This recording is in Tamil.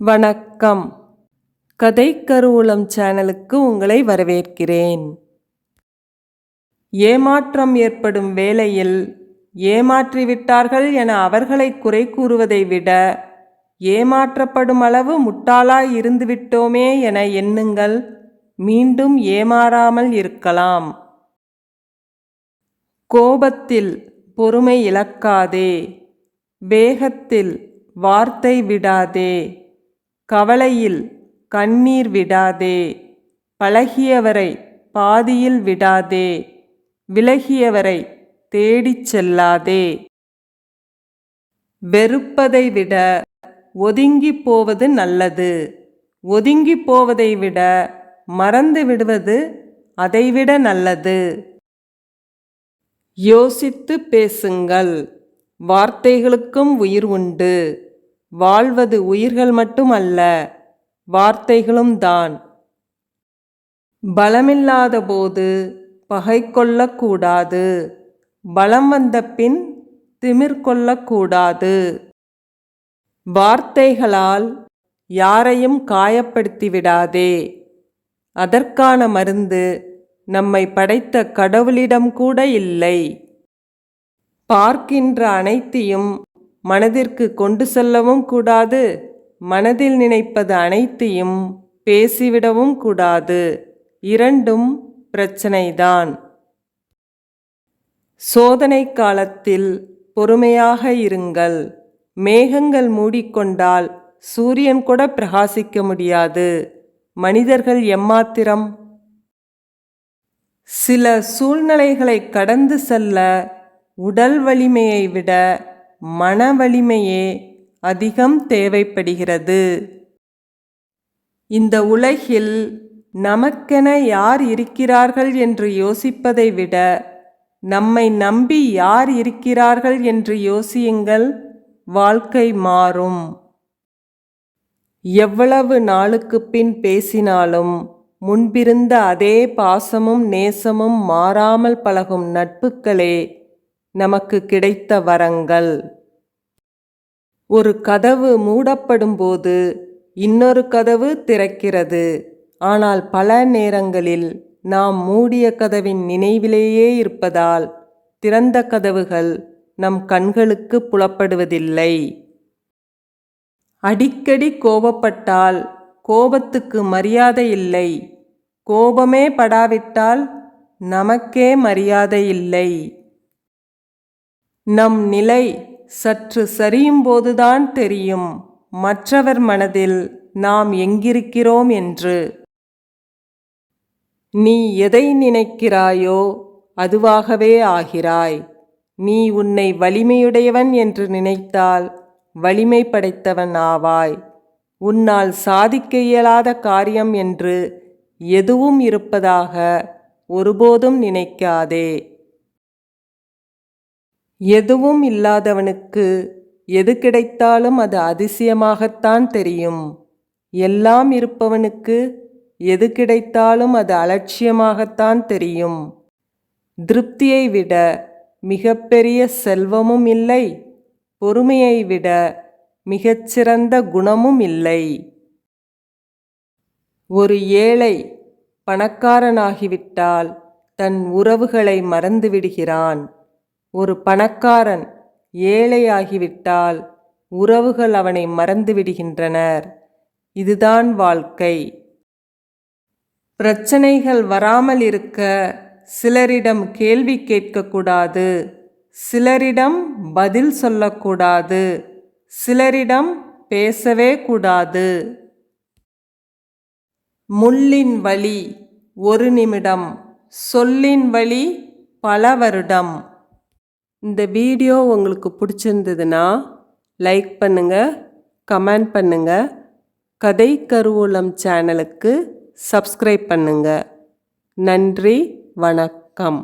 வணக்கம். கதை கருவூலம் சேனலுக்கு உங்களை வரவேற்கிறேன். ஏமாற்றம் ஏற்படும் வேளையில் ஏமாற்றிவிட்டார்கள் என அவர்களை குறை கூறுவதை விட, ஏமாற்றப்படும் அளவு முட்டாளாய் இருந்துவிட்டோமே என எண்ணுங்கள். மீண்டும் ஏமாறாமல் இருக்கலாம். கோபத்தில் பொறுமை இழக்காதே. வேகத்தில் வார்த்தை விடாதே. கவலையில் கண்ணீர் விடாதே. பழகியவரை பாதியில் விடாதே. விலகியவரை தேடிச் செல்லாதே. வெறுப்பதை விட ஒதுங்கி போவது நல்லது. ஒதுங்கி போவதை விட மறந்து விடுவது அதைவிட நல்லது. யோசித்து பேசுங்கள். வார்த்தைகளுக்கும் உயிர் உண்டு. வாழ்வது உயிர்கள் மட்டுமல்ல, வார்த்தைகளும் தான். பலமில்லாத போது பகை கொள்ளக்கூடாது. பலம் வந்த பின் திமிர் கொள்ளக்கூடாது. வார்த்தைகளால் யாரையும் காயப்படுத்திவிடாதே. அதற்கான மருந்து நம்மை படைத்த கடவுளிடம் கூட இல்லை. பார்க்கின்ற அனைத்தையும் மனதிற்கு கொண்டு செல்லவும் கூடாது. மனதில் நினைப்பது அனைத்தையும் பேசிவிடவும் கூடாது. இரண்டும் பிரச்சனைதான். சோதனை காலத்தில் பொறுமையாக இருங்கள். மேகங்கள் மூடிக்கொண்டால் சூரியன் கூட பிரகாசிக்க முடியாது. மனிதர்கள் எம்மாத்திரம்? சில சூழ்நிலைகளை கடந்து செல்ல உடல் வலிமையை விட மன வலிமையே அதிகம் தேவைப்படுகிறது. இந்த உலகில் நமக்கென யார் இருக்கிறார்கள் என்று யோசிப்பதை விட, நம்மை நம்பி யார் இருக்கிறார்கள் என்று யோசியுங்கள். வாழ்க்கை மாறும். எவ்வளவு நாளுக்கு பின் பேசினாலும் முன்பிருந்த அதே பாசமும் நேசமும் மாறாமல் பழகும் நட்புகளே நமக்கு கிடைத்த வரங்கள். ஒரு கதவு மூடப்படும் போது இன்னொரு கதவு திறக்கிறது. ஆனால் பல நேரங்களில் நாம் மூடிய கதவின் நினைவிலேயே இருப்பதால் திறந்த கதவுகள் நம் கண்களுக்கு புலப்படுவதில்லை. அடிக்கடி கோபப்பட்டால் கோபத்துக்கு மரியாதை இல்லை. கோபமே படாவிட்டால் நமக்கே மரியாதை இல்லை. நம் நிலை சற்று சரியும் போதுதான் தெரியும் மற்றவர் மனதில் நாம் எங்கிருக்கிறோம் என்று. நீ எதை நினைக்கிறாயோ அதுவாகவே ஆகிறாய். நீ உன்னை வலிமையுடையவன் என்று நினைத்தால் வலிமை படைத்தவன் ஆவாய். உன்னால் சாதிக்க இயலாத காரியம் என்று எதுவும் இருப்பதாக ஒருபோதும் நினைக்காதே. எதுவும் இல்லாதவனுக்கு எது கிடைத்தாலும் அது அதிசயமாகத்தான் தெரியும். எல்லாம் இருப்பவனுக்கு எது கிடைத்தாலும் அது அலட்சியமாகத்தான் தெரியும். திருப்தியை விட மிகப்பெரிய செல்வமும் இல்லை. பொறுமையை விட மிகச்சிறந்த குணமும் இல்லை. ஒரு ஏழை பணக்காரனாகிவிட்டால் தன் உறவுகளை மறந்துவிடுகிறான். ஒரு பணக்காரன் ஏழையாகிவிட்டால் உறவுகள் அவனை மறந்துவிடுகின்றனர். இதுதான் வாழ்க்கை. பிரச்சனைகள் வராமல் இருக்க சிலரிடம் கேள்வி கேட்கக்கூடாது. சிலரிடம் பதில் சொல்லக்கூடாது. சிலரிடம் பேசவே கூடாது. முள்ளின் வலி ஒரு நிமிடம், சொல்லின் வலி பல வருடம். இந்த வீடியோ உங்களுக்கு பிடிச்சிருந்ததுன்னா லைக் பண்ணுங்கள், கமெண்ட் பண்ணுங்கள். கதை கருவூலம் சேனலுக்கு சப்ஸ்கிரைப் பண்ணுங்கள். நன்றி, வணக்கம்.